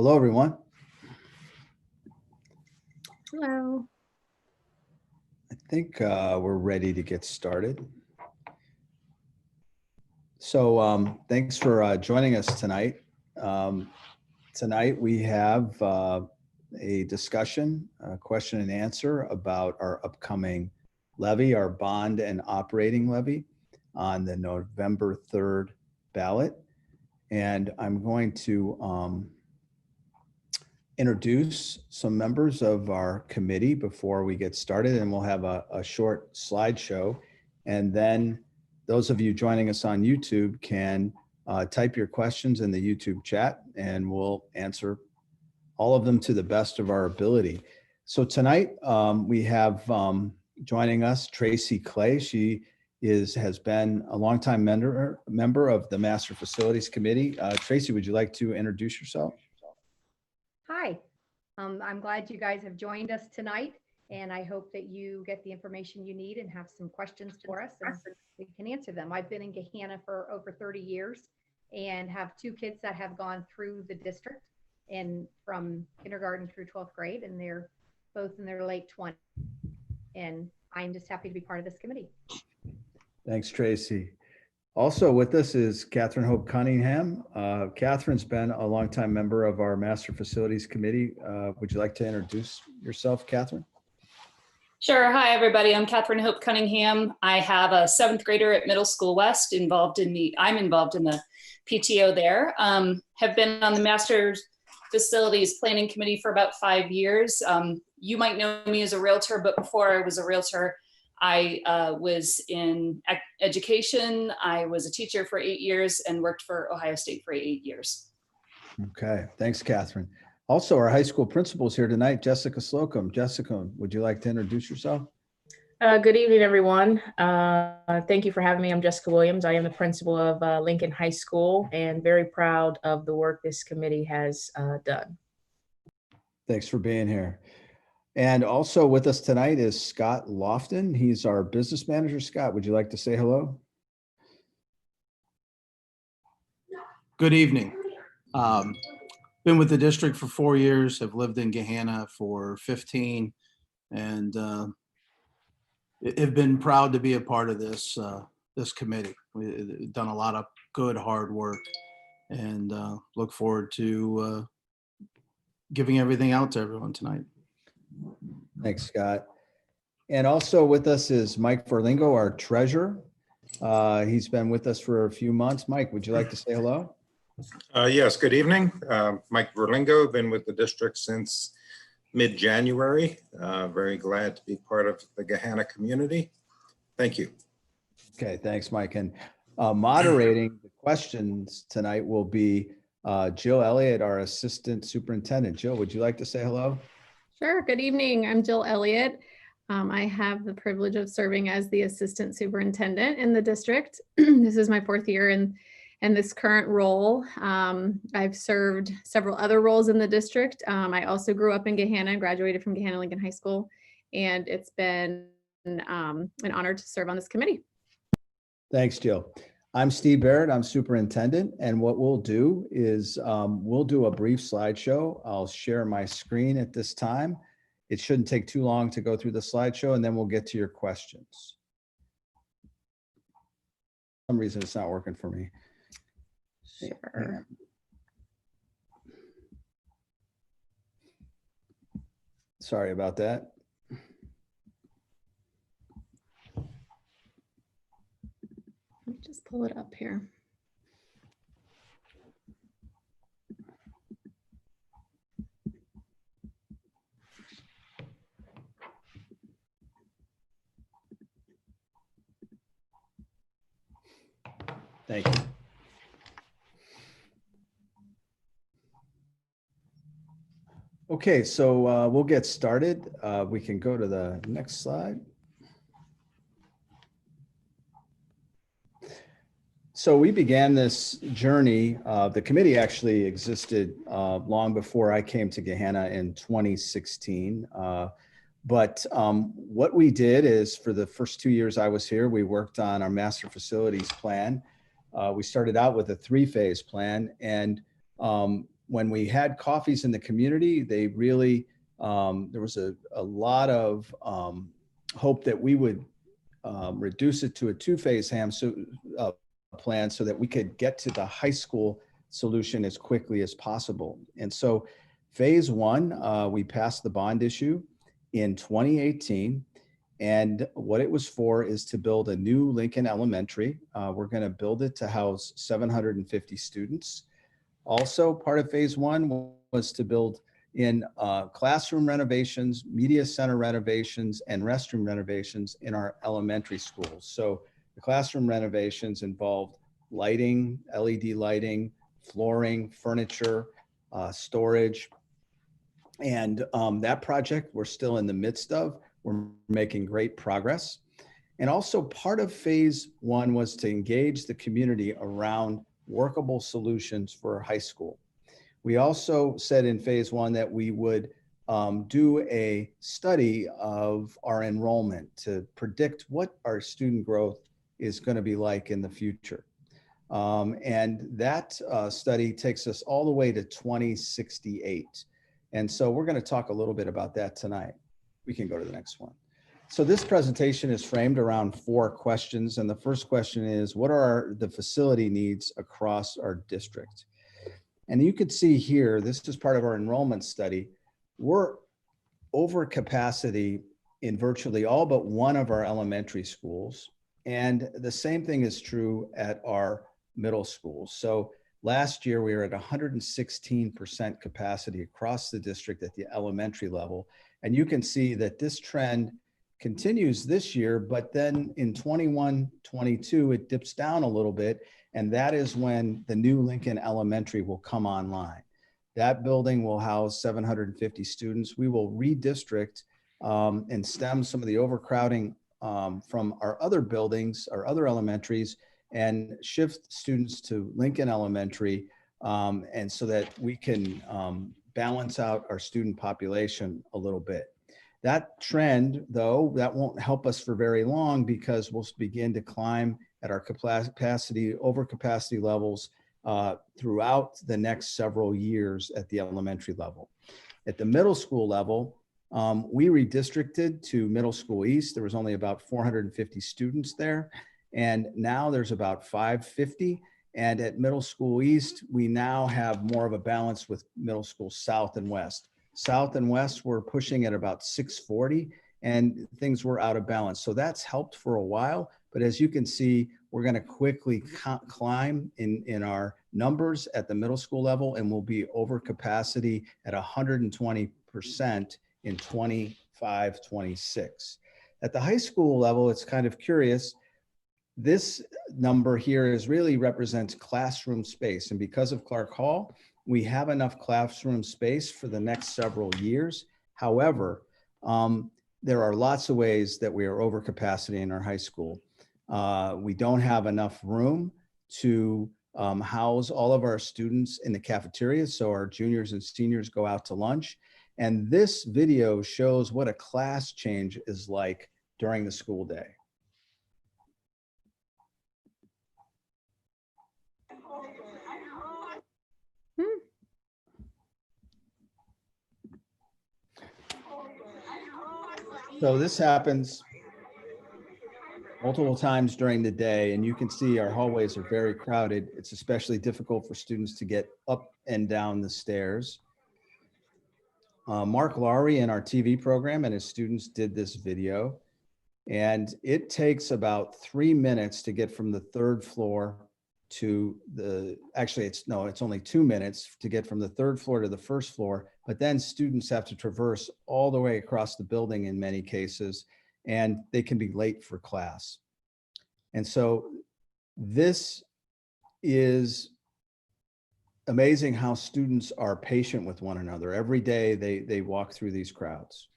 Hello, everyone. Hello. I think we're ready to get started. So thanks for joining us tonight. Tonight we have a discussion, a question and answer about our upcoming levy, our bond and operating levy on the November 3rd ballot. And I'm going to introduce some members of our committee before we get started, and we'll have a short slideshow. And then those of you joining us on YouTube can type your questions in the YouTube chat, and we'll answer all of them to the best of our ability. So tonight we have joining us Tracy Clay. She has been a longtime member of the Master Facilities Committee. Tracy, would you like to introduce yourself? Hi, I'm glad you guys have joined us tonight, and I hope that you get the information you need and have some questions for us and we can answer them. I've been in Gahanna for over 30 years and have two kids that have gone through the district and from kindergarten through 12th grade, and they're both in their late 20s. And I'm just happy to be part of this committee. Thanks, Tracy. Also with us is Catherine Hope Cunningham. Catherine's been a longtime member of our Master Facilities Committee. Would you like to introduce yourself, Catherine? Sure. Hi, everybody. I'm Catherine Hope Cunningham. I have a 7th grader at Middle School West I'm involved in the PTO there. Have been on the Master Facilities Planning Committee for about 5 years. You might know me as a realtor, but before I was a realtor, I was in education. I was a teacher for 8 years and worked for Ohio State for 8 years. Okay, thanks, Catherine. Also, our high school principal is here tonight, Jessica Slocum. Jessica, would you like to introduce yourself? Good evening, everyone. Thank you for having me. I'm Jessica Williams. I am the principal of Lincoln High School and very proud of the work this committee has done. Thanks for being here. And also with us tonight is Scott Lofton. He's our business manager. Scott, would you like to say hello? Good evening. Been with the district for 4 years, have lived in Gahanna for 15, and have been proud to be a part of this committee. We've done a lot of good, hard work, and look forward to giving everything out to everyone tonight. Thanks, Scott. And also with us is Mike Verlingo, our treasurer. He's been with us for a few months. Mike, would you like to say hello? Yes, good evening. Mike Verlingo, been with the district since mid-January. Very glad to be part of the Gahanna community. Thank you. Okay, thanks, Mike. And moderating the questions tonight will be Jill Elliott, our assistant superintendent. Jill, would you like to say hello? Sure. Good evening. I'm Jill Elliott. I have the privilege of serving as the assistant superintendent in the district. This is my 4th year in this current role. I've served several other roles in the district. I also grew up in Gahanna and graduated from Gahanna Lincoln High School, and it's been an honor to serve on this committee. Thanks, Jill. I'm Steve Barrett. I'm superintendent, and what we'll do is we'll do a brief slideshow. I'll share my screen at this time. It shouldn't take too long to go through the slideshow, and then we'll get to your questions. For some reason it's not working for me. Sure. Sorry about that. Let me just pull it up here. Thank you. Okay, so we'll get started. We can go to the next slide. So we began this journey. The committee actually existed long before I came to Gahanna in 2016. But what we did is for the first 2 years I was here, we worked on our master facilities plan. We started out with a 3-phase plan, and when we had coffees in the community, they really, there was a lot of hope that we would reduce it to a two-phase plan so that we could get to the high school solution as quickly as possible. And so phase one, we passed the bond issue in 2018. And what it was for is to build a new Lincoln Elementary. We're going to build it to house 750 students. Also, part of phase one was to build in classroom renovations, media center renovations, and restroom renovations in our elementary schools. So the classroom renovations involved lighting, LED lighting, flooring, furniture, storage. And that project we're still in the midst of. We're making great progress. And also part of phase one was to engage the community around workable solutions for high school. We also said in phase one that we would do a study of our enrollment to predict what our student growth is going to be like in the future. And that study takes us all the way to 2068. And so we're going to talk a little bit about that tonight. We can go to the next one. So this presentation is framed around 4 questions. And the first question is, what are the facility needs across our district? And you can see here, this is part of our enrollment study. We're over capacity in virtually all but one of our elementary schools. And the same thing is true at our middle schools. So last year we were at 116% capacity across the district at the elementary level. And you can see that this trend continues this year, but then in 21, 22, it dips down a little bit. And that is when the new Lincoln Elementary will come online. That building will house 750 students. We will redistrict and stem some of the overcrowding from our other buildings, our other elementaries, and shift students to Lincoln Elementary, and so that we can balance out our student population a little bit. That trend, though, that won't help us for very long because we'll begin to climb at our capacity, overcapacity levels throughout the next several years at the elementary level. At the middle school level, we redistricted to Middle School East. There was only about 450 students there. And now there's about 550. And at Middle School East, we now have more of a balance with Middle School South and West. South and West were pushing at about 640 and things were out of balance. So that's helped for a while. But as you can see, we're going to quickly climb in our numbers at the middle school level, and we'll be over capacity at 120% in 25, 26. At the high school level, it's kind of curious. This number here is really represents classroom space. And because of Clark Hall, we have enough classroom space for the next several years. However, there are lots of ways that we are over capacity in our high school. We don't have enough room to house all of our students in the cafeteria. So our juniors and seniors go out to lunch. And this video shows what a class change is like during the school day. So this happens multiple times during the day, and you can see our hallways are very crowded. It's especially difficult for students to get up and down the stairs. Mark Lowry in our TV program and his students did this video, and it takes about 3 minutes to get from the 3rd floor to the, actually it's only 2 minutes to get from the 3rd floor to the 1st floor, but then students have to traverse all the way across the building in many cases, and they can be late for class. And so this is amazing how students are patient with one another. Every day they walk through these crowds.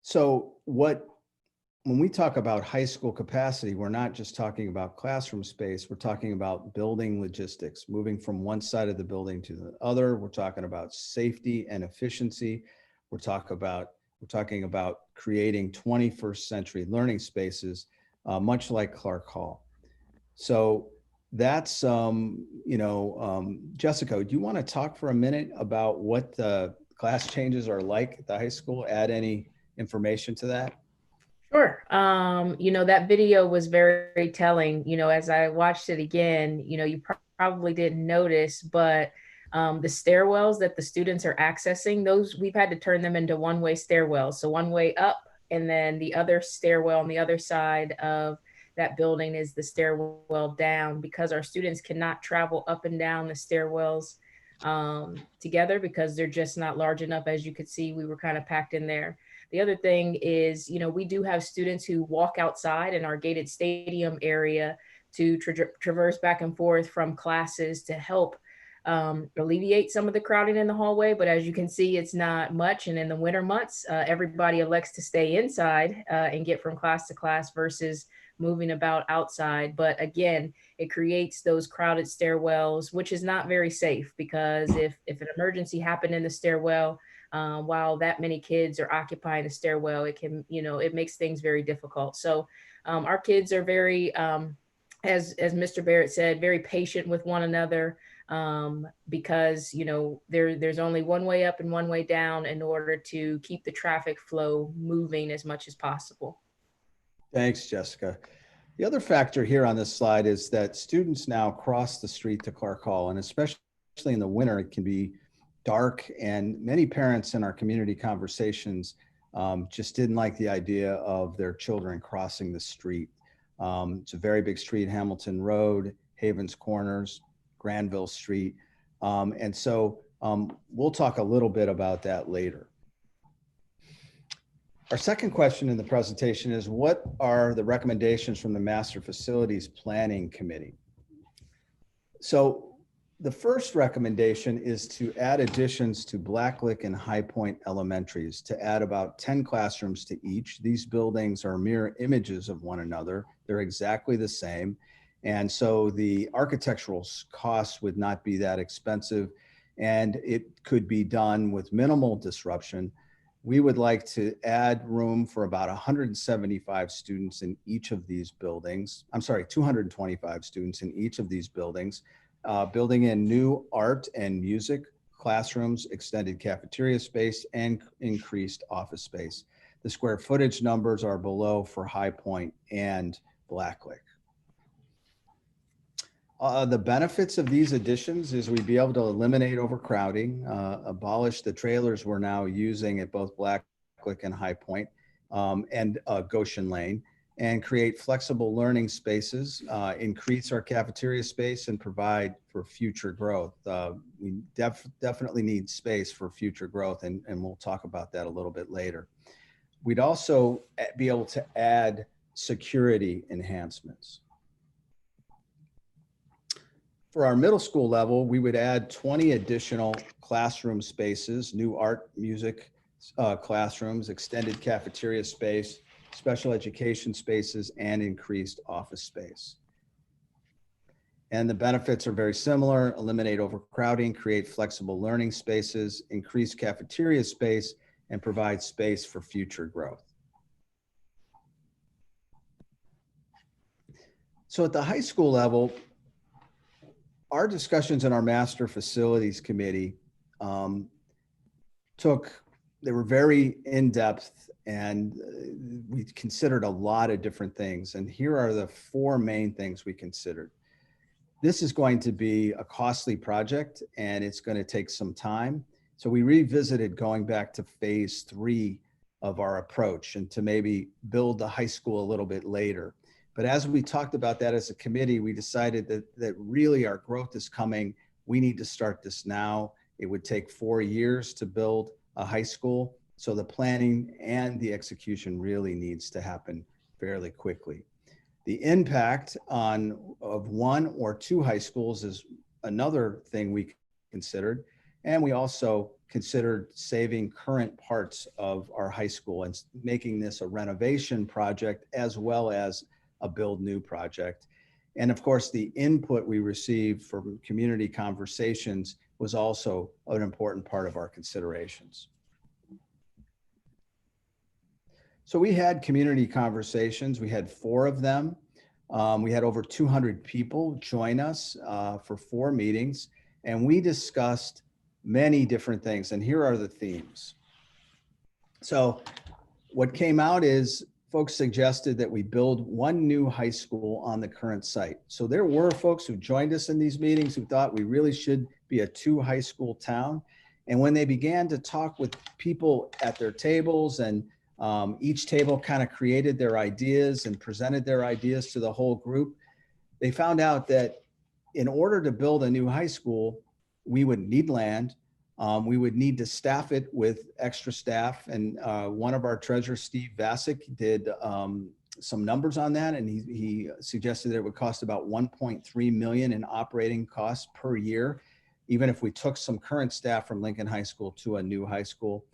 So when we talk about high school capacity, we're not just talking about classroom space, we're talking about building logistics, moving from one side of the building to the other. We're talking about safety and efficiency. We're talking about creating 21st century learning spaces, much like Clark Hall. So that's, Jessica, do you want to talk for a minute about what the class changes are like at the high school? Add any information to that? Sure. That video was very telling. As I watched it again, you probably didn't notice, but the stairwells that the students are accessing, those we've had to turn them into one-way stairwells. So one way up, and then the other stairwell on the other side of that building is the stairwell down, because our students cannot travel up and down the stairwells together, because they're just not large enough. As you could see, we were kind of packed in there. The other thing is, we do have students who walk outside in our gated stadium area to traverse back and forth from classes to help alleviate some of the crowding in the hallway. But as you can see, it's not much. And in the winter months, everybody elects to stay inside and get from class to class versus moving about outside. But again, it creates those crowded stairwells, which is not very safe, because if an emergency happened in the stairwell, while that many kids are occupying the stairwell, it can, it makes things very difficult. So our kids are very, as Mr. Barrett said, very patient with one another, because, there's only one way up and one way down in order to keep the traffic flow moving as much as possible. Thanks, Jessica. The other factor here on this slide is that students now cross the street to Clark Hall, and especially in the winter, it can be dark, and many parents in our community conversations just didn't like the idea of their children crossing the street. It's a very big street: Hamilton Road, Havens Corners, Granville Street. And so we'll talk a little bit about that later. Our second question in the presentation is, what are the recommendations from the Master Facilities Planning Committee? So the first recommendation is to add additions to Blacklick and High Point Elementaries, to add about 10 classrooms to each. These buildings are mirror images of one another. They're exactly the same. And so the architectural costs would not be that expensive, and it could be done with minimal disruption. We would like to add room for about 175 students in each of these buildings. I'm sorry, 225 students in each of these buildings, building in new art and music classrooms, extended cafeteria space, and increased office space. The square footage numbers are below for High Point and Blacklick. The benefits of these additions is we'd be able to eliminate overcrowding, abolish the trailers we're now using at both Blacklick and High Point, and Goshen Lane, and create flexible learning spaces, increase our cafeteria space, and provide for future growth. We definitely need space for future growth, and we'll talk about that a little bit later. We'd also be able to add security enhancements. For our middle school level, we would add 20 additional classroom spaces, new art, music classrooms, extended cafeteria space, special education spaces, and increased office space. And the benefits are very similar: eliminate overcrowding, create flexible learning spaces, increase cafeteria space, and provide space for future growth. So at the high school level, our discussions in our Master Facilities Committee they were very in-depth, and we considered a lot of different things. And here are the four main things we considered. This is going to be a costly project, and it's going to take some time. So we revisited going back to phase 3 of our approach, and to maybe build the high school a little bit later. But as we talked about that as a committee, we decided that really our growth is coming. We need to start this now. It would take 4 years to build a high school. So the planning and the execution really needs to happen fairly quickly. The impact of 1 or 2 high schools is another thing we considered. And we also considered saving current parts of our high school and making this a renovation project as well as a build new project. And of course, the input we received from community conversations was also an important part of our considerations. So we had community conversations. We had 4 of them. We had over 200 people join us for 4 meetings, and we discussed many different things. And here are the themes. So what came out is folks suggested that we build one new high school on the current site. So there were folks who joined us in these meetings who thought we really should be a 2 high school town. And when they began to talk with people at their tables, and each table kind of created their ideas and presented their ideas to the whole group, they found out that in order to build a new high school, we would need land. We would need to staff it with extra staff. And one of our treasurers, Steve Vasic, did some numbers on that. And he suggested that it would cost about 1.3 million in operating costs per year, even if we took some current staff from Lincoln High School to a new high school.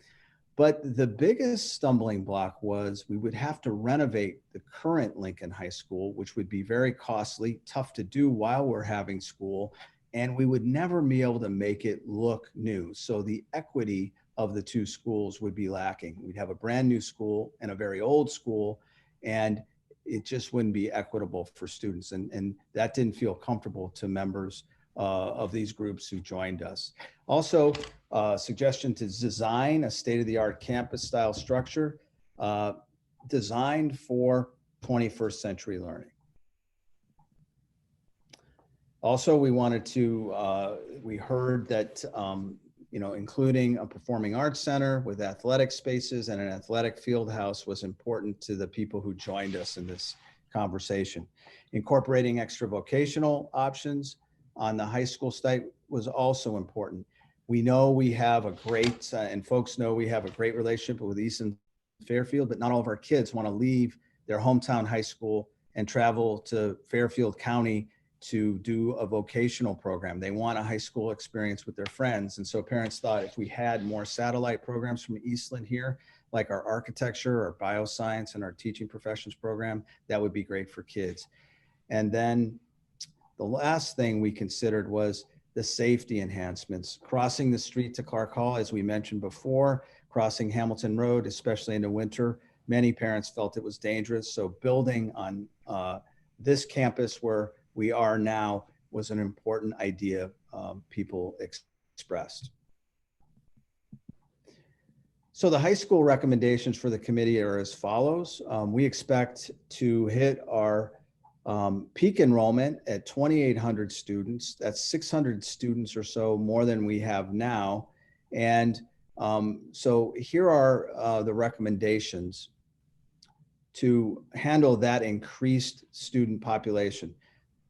But the biggest stumbling block was we would have to renovate the current Lincoln High School, which would be very costly, tough to do while we're having school, and we would never be able to make it look new. So the equity of the 2 schools would be lacking. We'd have a brand new school and a very old school, and it just wouldn't be equitable for students. And that didn't feel comfortable to members of these groups who joined us. Also, suggestion to design a state-of-the-art campus-style structure designed for 21st century learning. Also, we wanted to, we heard that, including a performing arts center with athletic spaces and an athletic field house was important to the people who joined us in this conversation. Incorporating extra vocational options on the high school site was also important. We know we have a great, and folks know we have a great relationship with Easton Fairfield, but not all of our kids want to leave their hometown high school and travel to Fairfield County to do a vocational program. They want a high school experience with their friends. And so parents thought if we had more satellite programs from Eastland here, like our architecture or bioscience and our teaching professions program, that would be great for kids. And then the last thing we considered was the safety enhancements. Crossing the street to Clark Hall, as we mentioned before, crossing Hamilton Road, especially in the winter, many parents felt it was dangerous. So building on this campus where we are now was an important idea people expressed. So the high school recommendations for the committee are as follows. We expect to hit our peak enrollment at 2,800 students. That's 600 students or so more than we have now. And so here are the recommendations to handle that increased student population.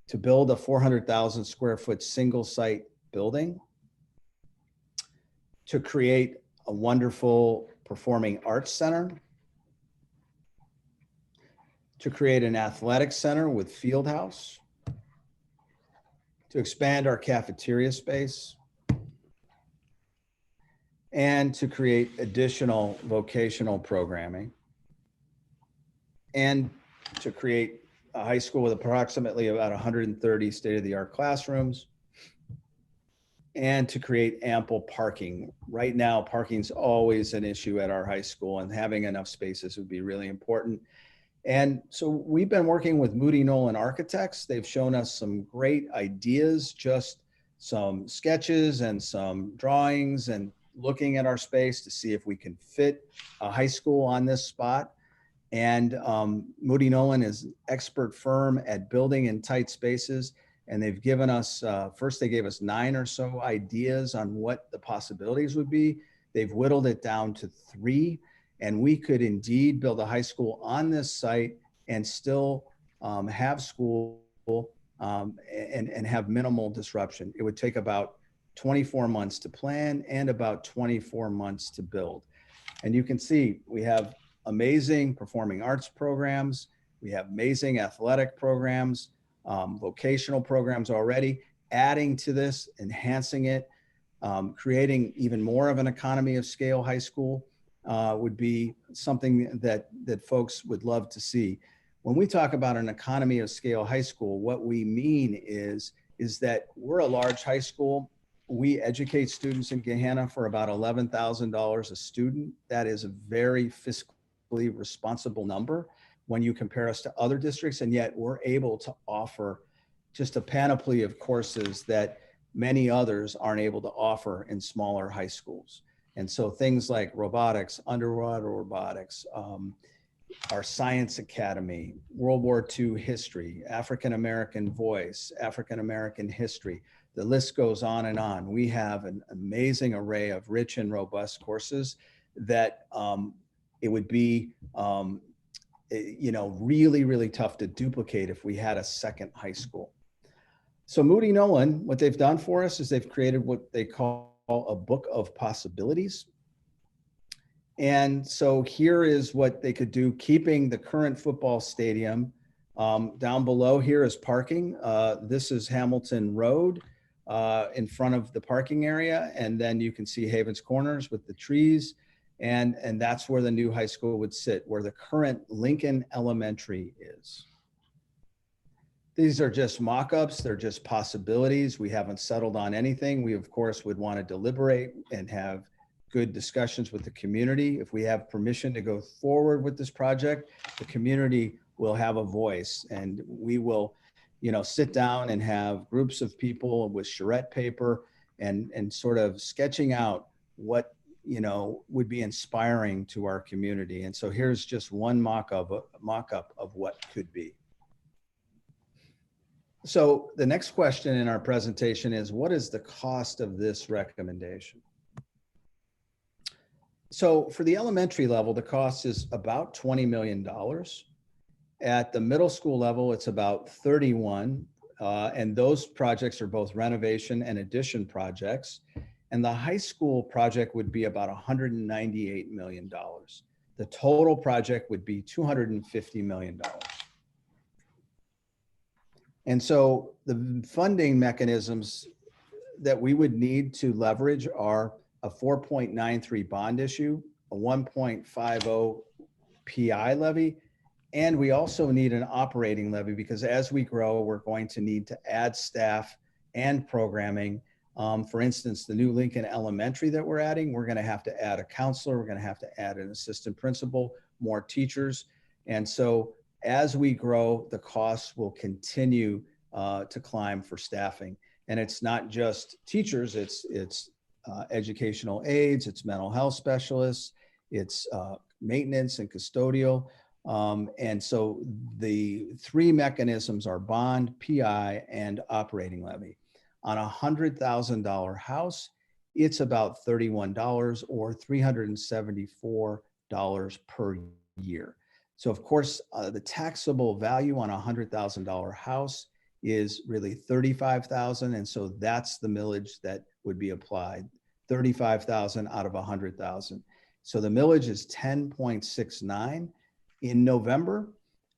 To build a 400,000 square foot single site building, to create a wonderful performing arts center, to create an athletic center with field house, to expand our cafeteria space, and to create additional vocational programming, and to create a high school with approximately about 130 state-of-the-art classrooms, and to create ample parking. Right now, parking's always an issue at our high school, and having enough spaces would be really important. And so we've been working with Moody Nolan Architects. They've shown us some great ideas, just some sketches and some drawings, and looking at our space to see if we can fit a high school on this spot. And Moody Nolan is an expert firm at building in tight spaces. And they've given us, first they gave us 9 or so ideas on what the possibilities would be. They've whittled it down to 3. And we could indeed build a high school on this site and still have school and have minimal disruption. It would take about 24 months to plan and about 24 months to build. And you can see we have amazing performing arts programs. We have amazing athletic programs, vocational programs already. Adding to this, enhancing it, creating even more of an economy of scale high school would be something that folks would love to see. When we talk about an economy of scale high school, what we mean is that we're a large high school. We educate students in Gahanna for about $11,000 a student. That is a very fiscally responsible number. when you compare us to other districts, and yet we're able to offer just a panoply of courses that many others aren't able to offer in smaller high schools. And so things like robotics, underwater robotics, our science academy, World War II history, African-American voice, African-American history, the list goes on and on. We have an amazing array of rich and robust courses that it would be, really, really tough to duplicate if we had a second high school. So Moody Nolan, what they've done for us is they've created what they call a book of possibilities. And so here is what they could do, keeping the current football stadium. Down below here is parking. This is Hamilton Road in front of the parking area. And then you can see Havens Corners with the trees. And that's where the new high school would sit, where the current Lincoln Elementary is. These are just mock-ups. They're just possibilities. We haven't settled on anything. We, of course, would want to deliberate and have good discussions with the community. If we have permission to go forward with this project, the community will have a voice, and we will, sit down and have groups of people with charrette paper and sort of sketching out what, would be inspiring to our community. And so here's just one mock-up of what could be. So the next question in our presentation is, what is the cost of this recommendation? So for the elementary level, the cost is about $20 million. At the middle school level, it's about 31. And those projects are both renovation and addition projects. And the high school project would be about $198 million. The total project would be $250 million. And so the funding mechanisms that we would need to leverage are a 4.93 bond issue, a 1.50 PI levy, and we also need an operating levy, because as we grow, we're going to need to add staff and programming. For instance, the new Lincoln Elementary that we're adding, we're going to have to add a counselor, we're going to have to add an assistant principal, more teachers. And so as we grow, the costs will continue to climb for staffing. And it's not just teachers, it's educational aides, it's mental health specialists, it's maintenance and custodial. And so the three mechanisms are bond, PI, and operating levy. On a $100,000 house, it's about $31 or $374 per year. So of course, the taxable value on a $100,000 house is really $35,000. And so that's the millage that would be applied, $35,000 out of $100,000. So the millage is 10.69 in November,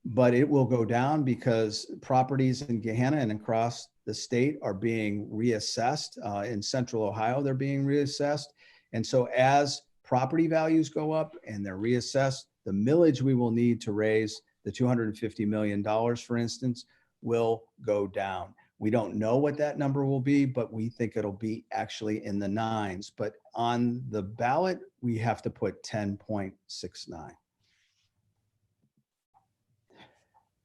but it will go down because properties in Gahanna and across the state are being reassessed. In Central Ohio, they're being reassessed. And so as property values go up and they're reassessed, the millage we will need to raise the $250 million, for instance, will go down. We don't know what that number will be, but we think it'll be actually in the nines. But on the ballot, we have to put 10.69.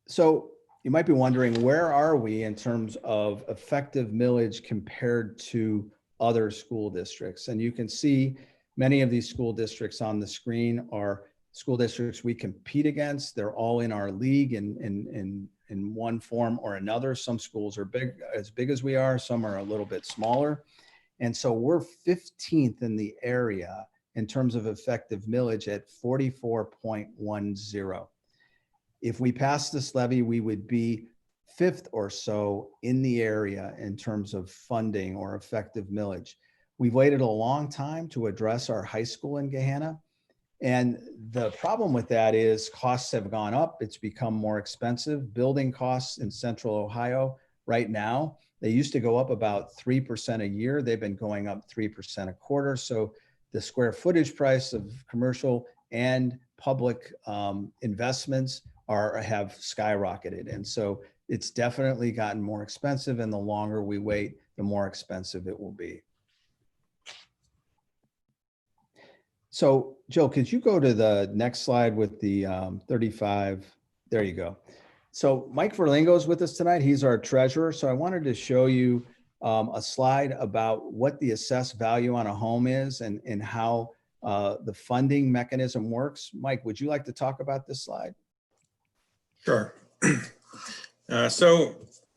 So you might be wondering, where are we in terms of effective millage compared to other school districts? And you can see many of these school districts on the screen are school districts we compete against. They're all in our league in one form or another. Some schools are as big as we are, some are a little bit smaller. And so we're 15th in the area in terms of effective millage at 44.10. If we pass this levy, we would be 5th or so in the area in terms of funding or effective millage. We've waited a long time to address our high school in Gahanna. And the problem with that is costs have gone up. It's become more expensive. Building costs in Central Ohio right now, they used to go up about 3% a year. They've been going up 3% a quarter. So the square footage price of commercial and public investments have skyrocketed. And so it's definitely gotten more expensive, and the longer we wait, the more expensive it will be. So Jill, could you go to the next slide with the 35 There you go. So Mike Verlingo is with us tonight. He's our treasurer. So I wanted to show you a slide about what the assessed value on a home is and how the funding mechanism works. Mike, would you like to talk about this slide? Sure. So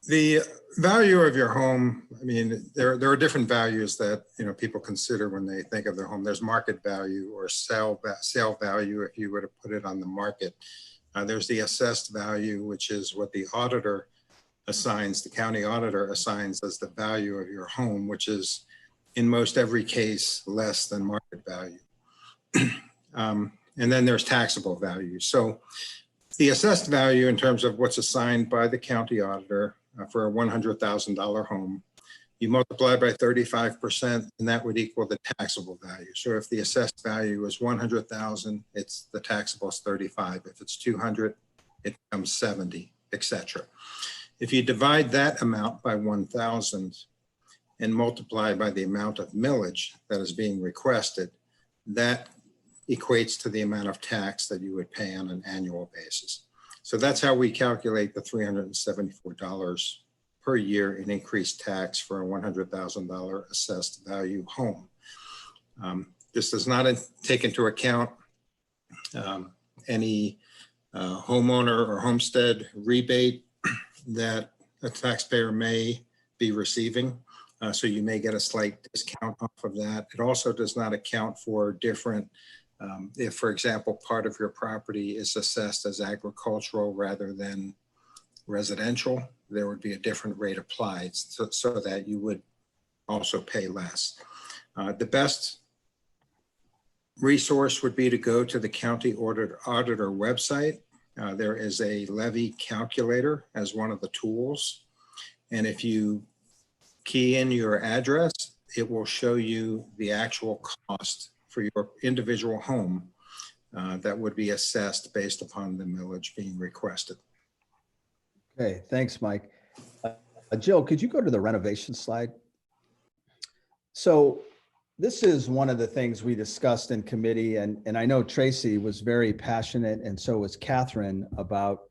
the value of your home, I mean, there are different values that, people consider when they think of their home. There's market value or sale value if you were to put it on the market. There's the assessed value, which is what the auditor assigns, the county auditor assigns as the value of your home, which is in most every case less than market value. And then there's taxable value. So the assessed value in terms of what's assigned by the county auditor for a $100,000 home, you multiply by 35% and that would equal the taxable value. So if the assessed value is 100,000, it's the taxable is 35. If it's 200, it becomes 70, etc. If you divide that amount by 1,000 and multiply by the amount of millage that is being requested, that equates to the amount of tax that you would pay on an annual basis. So that's how we calculate the $374 per year in increased tax for a $100,000 assessed value home. This does not take into account any homeowner or homestead rebate that a taxpayer may be receiving. So you may get a slight discount off of that. It also does not account for different, if, for example, part of your property is assessed as agricultural rather than residential, there would be a different rate applied so that you would also pay less. The best resource would be to go to the county auditor website. There is a levy calculator as one of the tools. And if you key in your address, it will show you the actual cost for your individual home that would be assessed based upon the millage being requested. Okay, thanks, Mike. Jill, could you go to the renovation slide? So this is one of the things we discussed in committee, and I know Tracy was very passionate, and so was Catherine, about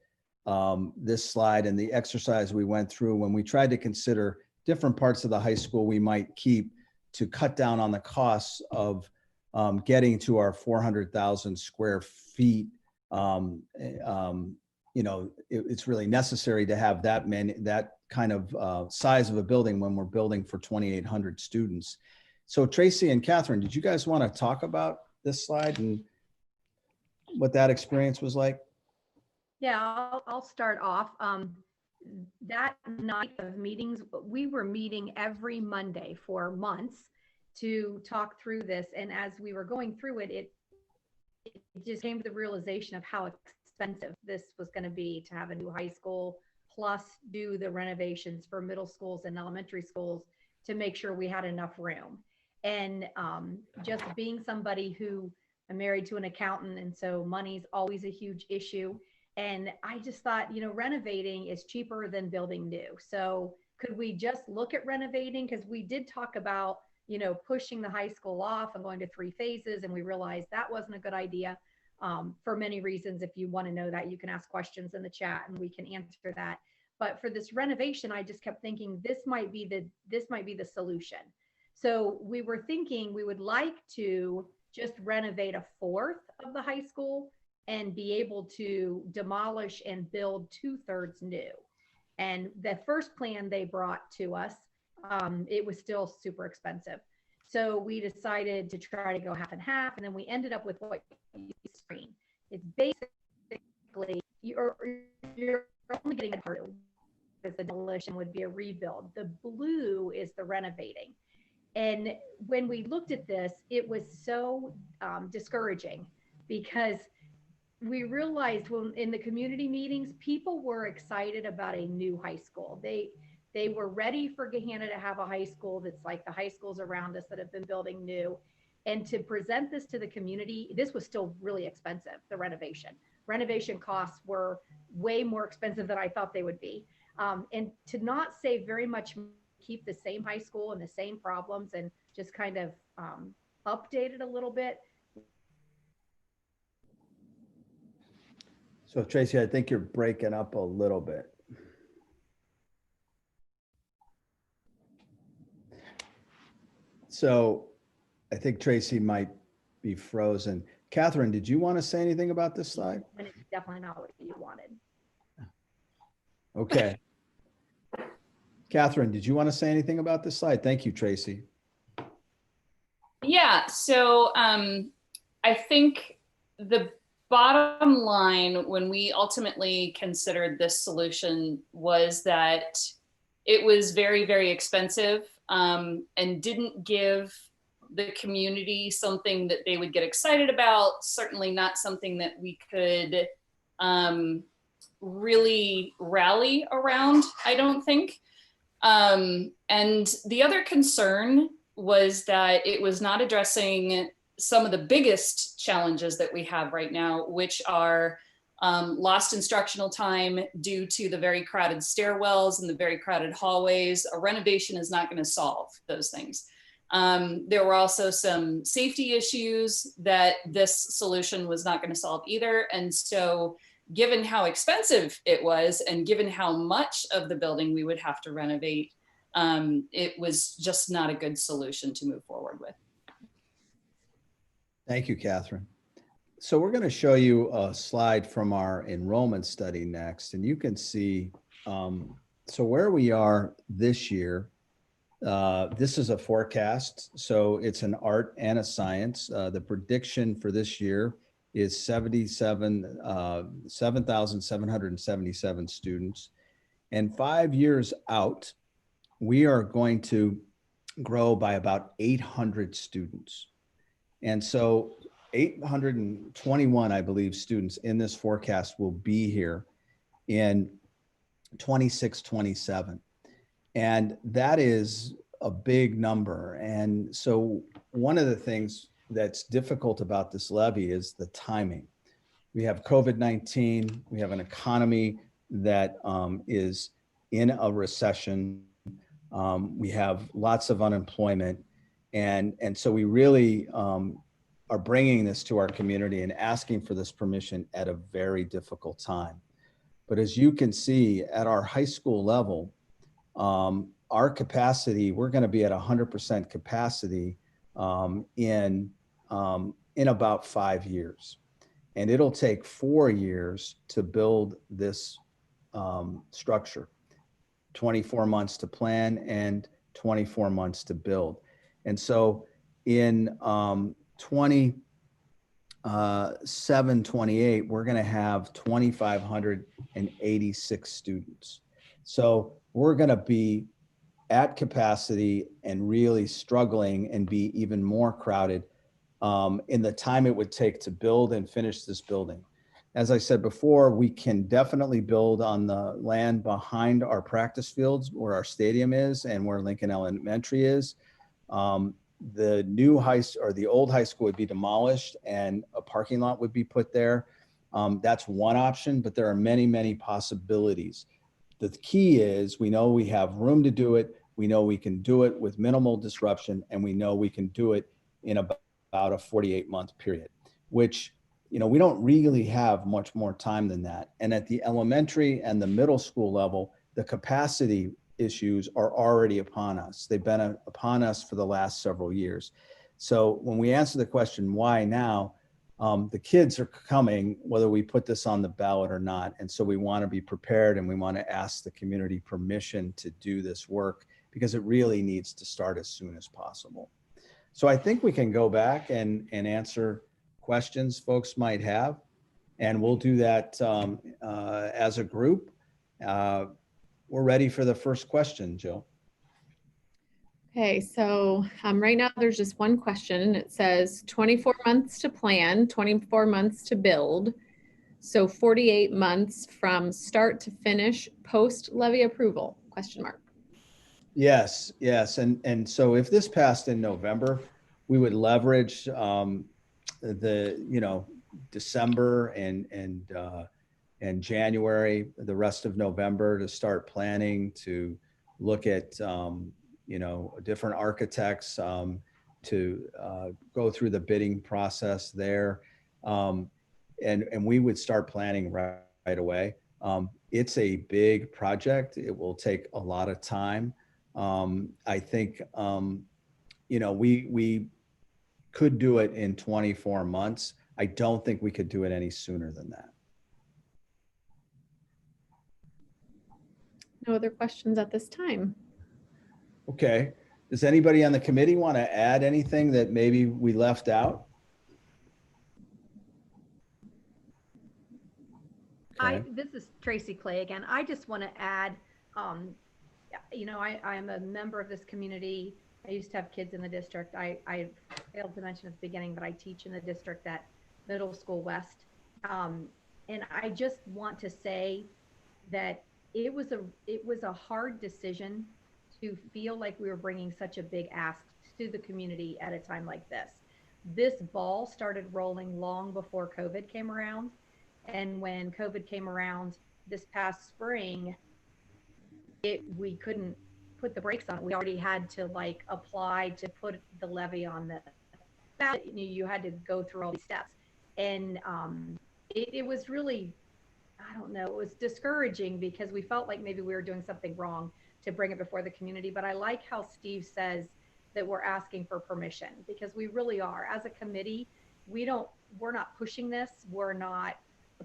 this slide and the exercise we went through when we tried to consider different parts of the high school we might keep to cut down on the costs of getting to our 400,000 square feet. It's really necessary to have that kind of size of a building when we're building for 2,800 students. So Tracy and Catherine, did you guys want to talk about this slide and what that experience was like? Yeah, I'll start off. That night of meetings, we were meeting every Monday for months to talk through this. And as we were going through it, it just came to the realization of how expensive this was going to be to have a new high school, plus do the renovations for middle schools and elementary schools to make sure we had enough room. And just being somebody who, I'm married to an accountant, and so money's always a huge issue. And I just thought, renovating is cheaper than building new. So could we just look at renovating? Because we did talk about, pushing the high school off and going to 3 phases. And we realized that wasn't a good idea for many reasons. If you want to know that, you can ask questions in the chat and we can answer that. But for this renovation, I just kept thinking this might be the solution. So we were thinking we would like to just renovate a 1/4 of the high school and be able to demolish and build 2/3 new. And the first plan they brought to us, it was still super expensive. So we decided to try to go half and half, and then we ended up with what you see. It's basically you're only getting a part, because the demolition would be a rebuild. The blue is the renovating. And when we looked at this, it was so discouraging, because we realized when in the community meetings, people were excited about a new high school. They were ready for Gahanna to have a high school that's like the high schools around us that have been building new. And to present this to the community, this was still really expensive, the renovation. Renovation costs were way more expensive than I thought they would be. And to not save very much, keep the same high school and the same problems and just kind of update it a little bit. So Tracy, I think you're breaking up a little bit. So I think Tracy might be frozen. Catherine, did you want to say anything about this slide? And it's definitely not what you wanted. Okay. Catherine, did you want to say anything about this slide? Thank you, Tracy. Yeah, so I think the bottom line when we ultimately considered this solution was that it was very, very expensive and didn't give the community something that they would get excited about, certainly not something that we could really rally around, I don't think. And the other concern was that it was not addressing some of the biggest challenges that we have right now, which are lost instructional time due to the very crowded stairwells and the very crowded hallways. A renovation is not going to solve those things. There were also some safety issues that this solution was not going to solve either. And so given how expensive it was and given how much of the building we would have to renovate, it was just not a good solution to move forward with. Thank you, Catherine. So we're going to show you a slide from our enrollment study next, and you can see, so where we are this year, this is a forecast. So it's an art and a science. The prediction for this year is 7,777 students. And 5 years out, we are going to grow by about 800 students. And so 821, I believe, students in this forecast will be here in 26, 27. And that is a big number. And so one of the things that's difficult about this levy is the timing. We have COVID-19, we have an economy that is in a recession. We have lots of unemployment. And so we really are bringing this to our community and asking for this permission at a very difficult time. But as you can see at our high school level, our capacity, we're going to be at 100% capacity in about 5 years. And it'll take 4 years to build this structure, 24 months to plan and 24 months to build. And so in 27, 28, we're going to have 2,586 students. So we're going to be at capacity and really struggling and be even more crowded in the time it would take to build and finish this building. As I said before, we can definitely build on the land behind our practice fields where our stadium is and where Lincoln Elementary is. The new the old high school would be demolished and a parking lot would be put there. That's one option, but there are many, many possibilities. The key is we know we have room to do it. We know we can do it with minimal disruption, and we know we can do it in about a 48-month period, which, we don't really have much more time than that. And at the elementary and the middle school level, the capacity issues are already upon us. They've been upon us for the last several years. So when we answer the question, why now, the kids are coming, whether we put this on the ballot or not. And so we want to be prepared and we want to ask the community permission to do this work because it really needs to start as soon as possible. So I think we can go back and answer questions folks might have, and we'll do that as a group. We're ready for the first question, Jill. Okay, so right now there's just one question and it says 24 months to plan, 24 months to build. So 48 months from start to finish post levy approval, question mark. Yes. And so if this passed in November, we would leverage December and January, the rest of November to start planning, to look at different architects, to go through the bidding process there. And we would start planning right right away. It's a big project. It will take a lot of time. I think, we could do it in 24 months. I don't think we could do it any sooner than that. No other questions at this time. Okay. Does anybody on the committee want to add anything that maybe we left out? Okay. This is Tracy Clay again. I just want to add, I'm a member of this community. I used to have kids in the district. I failed to mention at the beginning, but I teach in the district at Middle School West. And I just want to say that it was a hard decision to feel like we were bringing such a big ask to the community at a time like this. This ball started rolling long before COVID came around. And when COVID came around this past spring, we couldn't put the brakes on it. We already had to apply to put the levy on the ballot. You had to go through all these steps. And it was really, I don't know, it was discouraging because we felt like maybe we were doing something wrong to bring it before the community. But I like how Steve says that we're asking for permission, because we really are. As a committee, we're not pushing this. We're not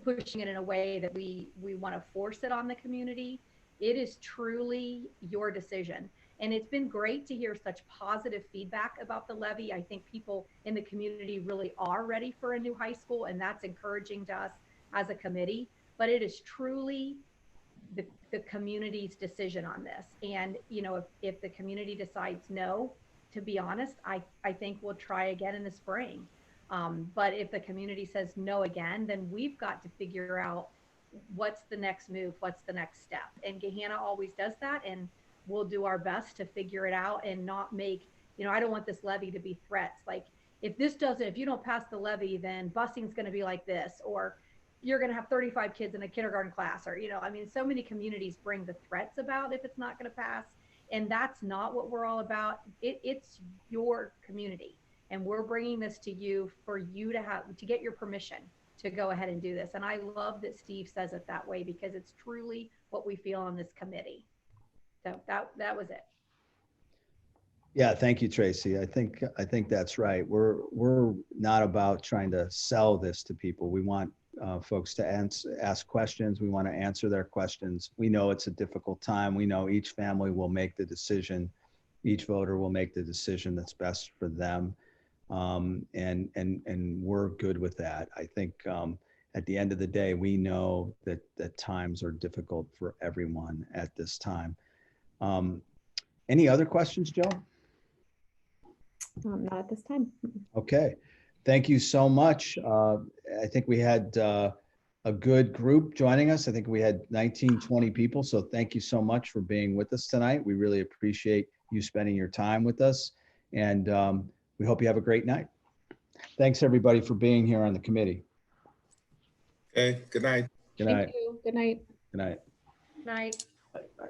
pushing it in a way that we want to force it on the community. It is truly your decision. And it's been great to hear such positive feedback about the levy. I think people in the community really are ready for a new high school, and that's encouraging to us as a committee. But it is truly the community's decision on this. And, if the community decides no, to be honest, I think we'll try again in the spring. But if the community says no again, then we've got to figure out what's the next move, what's the next step. And Gehanna always does that, and we'll do our best to figure it out and not make, I don't want this levy to be threats. Like, if you don't pass the levy, then busing's going to be like this, or you're going to have 35 kids in a kindergarten class, or, so many communities bring the threats about if it's not going to pass. And that's not what we're all about. It's your community. And we're bringing this to you for you to get your permission to go ahead and do this. And I love that Steve says it that way, because it's truly what we feel on this committee. So that was it. Yeah, thank you, Tracy. I think that's right. We're not about trying to sell this to people. We want folks to ask questions. We want to answer their questions. We know it's a difficult time. We know each family will make the decision. Each voter will make the decision that's best for them. And we're good with that. I think at the end of the day, we know that times are difficult for everyone at this time. Any other questions, Joe? Not at this time. Okay, thank you so much. I think we had a good group joining us. I think we had 19, 20 people. So thank you so much for being with us tonight. We really appreciate you spending your time with us. And we hope you have a great night. Thanks, everybody, for being here on the committee. Okay, good night. Good night. Thank you. Good night. Good night. Night. Bye.